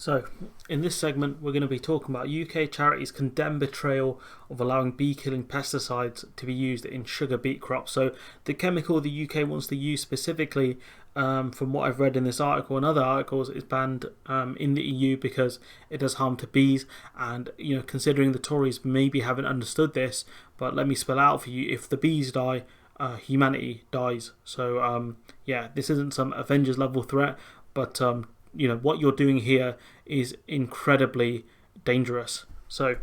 So, in this segment, we're going to be talking about UK charities condemn betrayal of allowing bee-killing pesticides to be used in sugar beet crops. So, the chemical the UK wants to use specifically, from what I've read in this article and other articles, is banned in the EU because it does harm to bees. And considering the Tories maybe haven't understood this, but let me spell out for you: if the bees die, humanity dies. So, this isn't some Avengers level threat, but what you're doing here is incredibly dangerous. So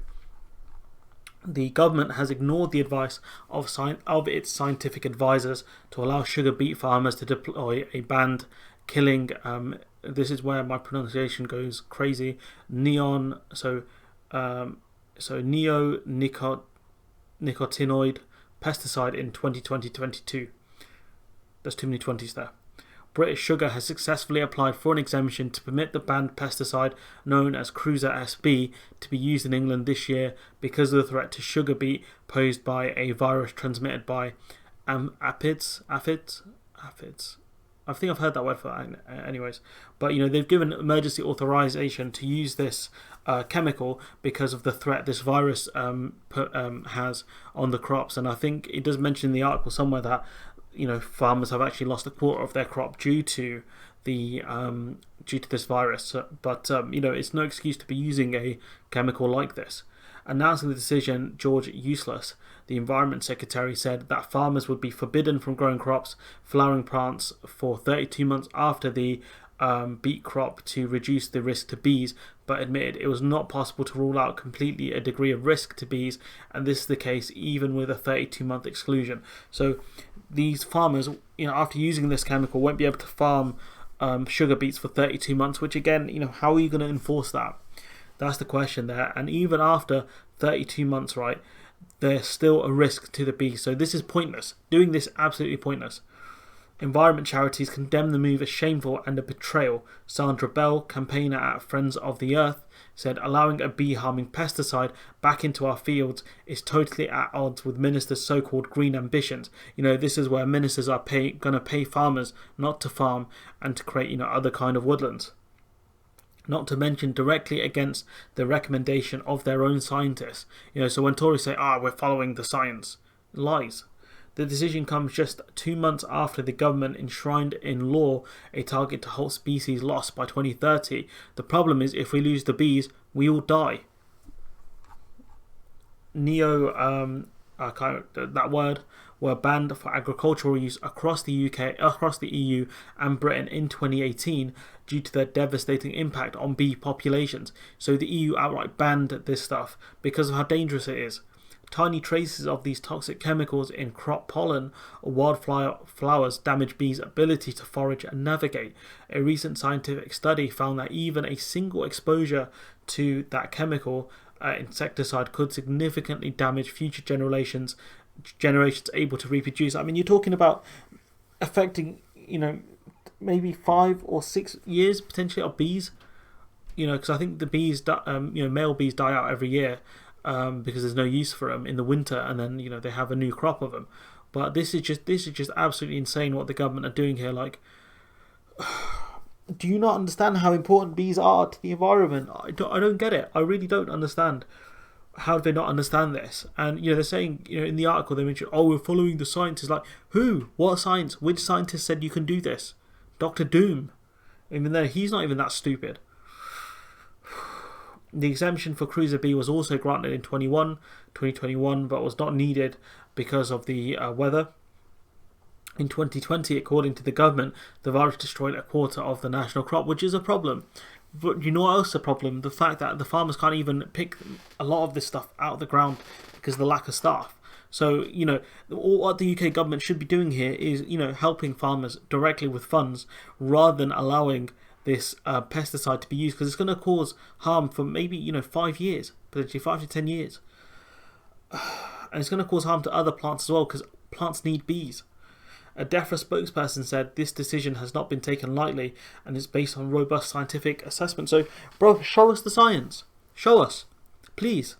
the government has ignored the advice of its scientific advisors to allow sugar beet farmers to deploy a banned killing. This is where my pronunciation goes crazy. Neonicotinoid pesticide in 2020-22. There's too many 20s there. British Sugar has successfully applied for an exemption to permit the banned pesticide known as Cruiser SB to be used in England this year because of the threat to sugar beet posed by a virus transmitted by aphids. I think I've heard that word for that anyways. But they've given emergency authorization to use this chemical because of the threat this virus has on the crops. And I think it does mention in the article somewhere that farmers have actually lost a quarter of their crop due to this virus. But it's no excuse to be using a chemical like this. Announcing the decision, George Useless, the Environment Secretary, said that farmers would be forbidden from growing crops, flowering plants for 32 months after the beet crop to reduce the risk to bees, but admitted it was not possible to rule out completely a degree of risk to bees, and this is the case even with a 32-month exclusion. So these farmers, after using this chemical, won't be able to farm sugar beets for 32 months, which again, how are you going to enforce that? That's the question there. And even after 32 months, right, there's still a risk to the bees. So this is pointless. Doing this absolutely pointless. Environment charities condemn the move as shameful and a betrayal. Sandra Bell, campaigner at Friends of the Earth, said allowing a bee-harming pesticide back into our fields is totally at odds with ministers' so-called green ambitions. This is where ministers are going to pay farmers not to farm and to create, other kind of woodlands. Not to mention directly against the recommendation of their own scientists. So when Tories say, we're following the science, lies. The decision comes just 2 months after the government enshrined in law a target to halt species loss by 2030. The problem is, if we lose the bees, we all die. That word, were banned for agricultural use across the UK, across the EU and Britain in 2018 due to their devastating impact on bee populations. So the EU outright banned this stuff because of how dangerous it is. Tiny traces of these toxic chemicals in crop pollen or wildflowers damage bees' ability to forage and navigate. A recent scientific study found that even a single exposure to that chemical insecticide could significantly damage future generations able to reproduce. I mean, you're talking about affecting, maybe 5 or 6 years potentially of bees. Because I think the bees, male bees die out every year. Because there's no use for them in the winter, and then they have a new crop of them. But this is just absolutely insane what the government are doing here. Like, do you not understand how important bees are to the environment? I don't get it. I really don't understand. How do they not understand this? And they're saying, in the article they mentioned, we're following the science. It's like, who? What science? Which scientist said you can do this? Dr. Doom. Even though he's not even that stupid. The exemption for Cruiser B was also granted in 2021, but was not needed because of the weather. In 2020, according to the government, the virus destroyed a quarter of the national crop, which is a problem. But you know what else is a problem? The fact that the farmers can't even pick a lot of this stuff out of the ground because of the lack of staff. So, what the UK government should be doing here is, helping farmers directly with funds rather than allowing this pesticide to be used, because it's going to cause harm for maybe 5 years, potentially 5 to 10 years, and it's going to cause harm to other plants as well, because plants need bees. A DEFRA spokesperson said this decision has not been taken lightly and is based on robust scientific assessment. So, bro, show us the science. Show us, please.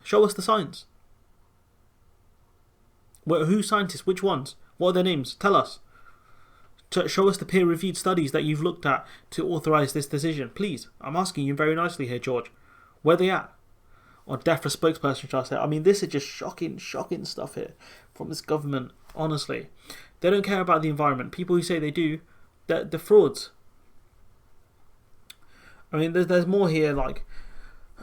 Show us the science. Who scientists? Which ones? What are their names? Tell us. To show us the peer-reviewed studies that you've looked at to authorise this decision, please. I'm asking you very nicely here, George. Where are they at? Or DEFRA spokesperson trying to say. I mean, this is just shocking stuff here from this government. Honestly, they don't care about the environment. People who say they do, they're frauds. I mean, there's more here, like,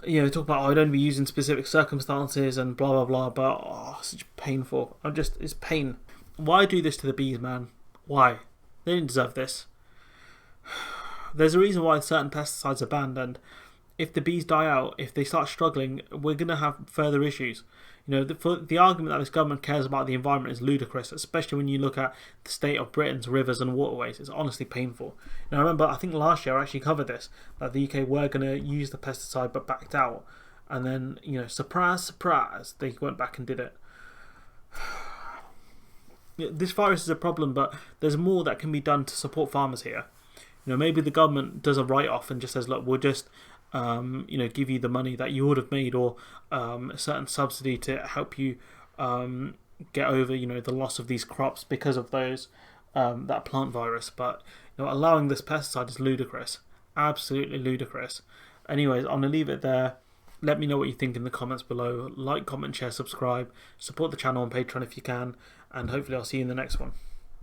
talk about, I'd only be used in specific circumstances and blah blah blah, but such painful. It's pain. Why do this to the bees, man? Why? They didn't deserve this. There's a reason why certain pesticides are banned, and if the bees die out, if they start struggling, we're going to have further issues. The argument that this government cares about the environment is ludicrous, especially when you look at the state of Britain's rivers and waterways. It's honestly painful. Now, I remember, I think last year I actually covered this, that the UK were going to use the pesticide but backed out. And then, surprise, surprise, they went back and did it. This virus is a problem, but there's more that can be done to support farmers here. Maybe the government does a write-off and just says, look, we'll just give you the money that you would have made, or a certain subsidy to help you get over, the loss of these crops because of that plant virus. But allowing this pesticide is ludicrous, absolutely ludicrous. Anyways, I'm gonna leave it there. Let me know what you think in the comments below. Like, comment, share, subscribe, support the channel on Patreon if you can, and hopefully I'll see you in the next one.